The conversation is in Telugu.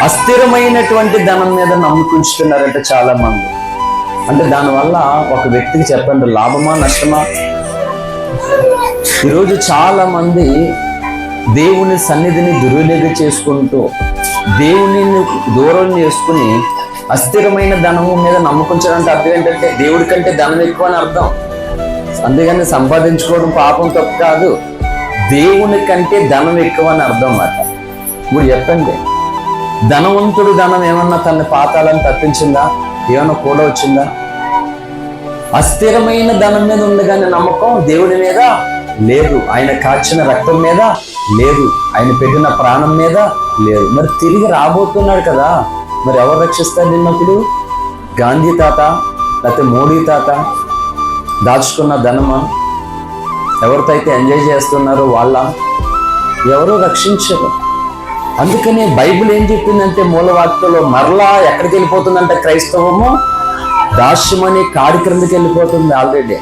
అస్థిరమైనటువంటి ధనం మీద నమ్ముకుంటున్నారంటే చాలా మంది. అంటే దానివల్ల ఒక వ్యక్తికి చెప్పండి, లాభమా నష్టమా? ఈరోజు చాలా మంది దేవుని సన్నిధిని దుర్వినియోగం చేసుకుంటూ, దేవుని దూరం చేసుకుని అస్థిరమైన ధనము మీద నమ్ముకుంటారంటే అర్థం ఏంటంటే దేవుడి కంటే ధనం ఎక్కువ అని అర్థం. అందుకని సంపాదించుకోవడం పాపం తప్పు కాదు, దేవుని కంటే ధనం ఎక్కువ అని అర్థం అన్నమాట. ఇప్పుడు చెప్పండి, ధనవంతుడు ధనం ఏమన్నా తన పాతాలను తప్పించిందా? ఏమన్నా కూడా వచ్చిందా? అస్థిరమైన ధనం మీద ఉంది కానీ నమ్మకం దేవుడి మీద లేదు, ఆయన కాచిన రక్తం మీద లేదు, ఆయన పెట్టిన ప్రాణం మీద లేదు. మరి తిరిగి రాబోతున్నాడు కదా, మరి ఎవరు రక్షిస్తారు నిన్నప్పుడు? గాంధీ తాత లేకపోతే మోడీ తాత దాచుకున్న ధనమా? ఎవరితో అయితే ఎంజాయ్ చేస్తున్నారో వాళ్ళ ఎవరో రక్షించరు. అందుకనే బైబిల్ ఏం చెప్పిందంటే మూలవాక్యంలో మరలా ఎక్కడికి వెళ్ళిపోతుందంటే క్రైస్తవము దాస్యమని కాడి క్రిందకి వెళ్ళిపోతుంది ఆల్రెడీ.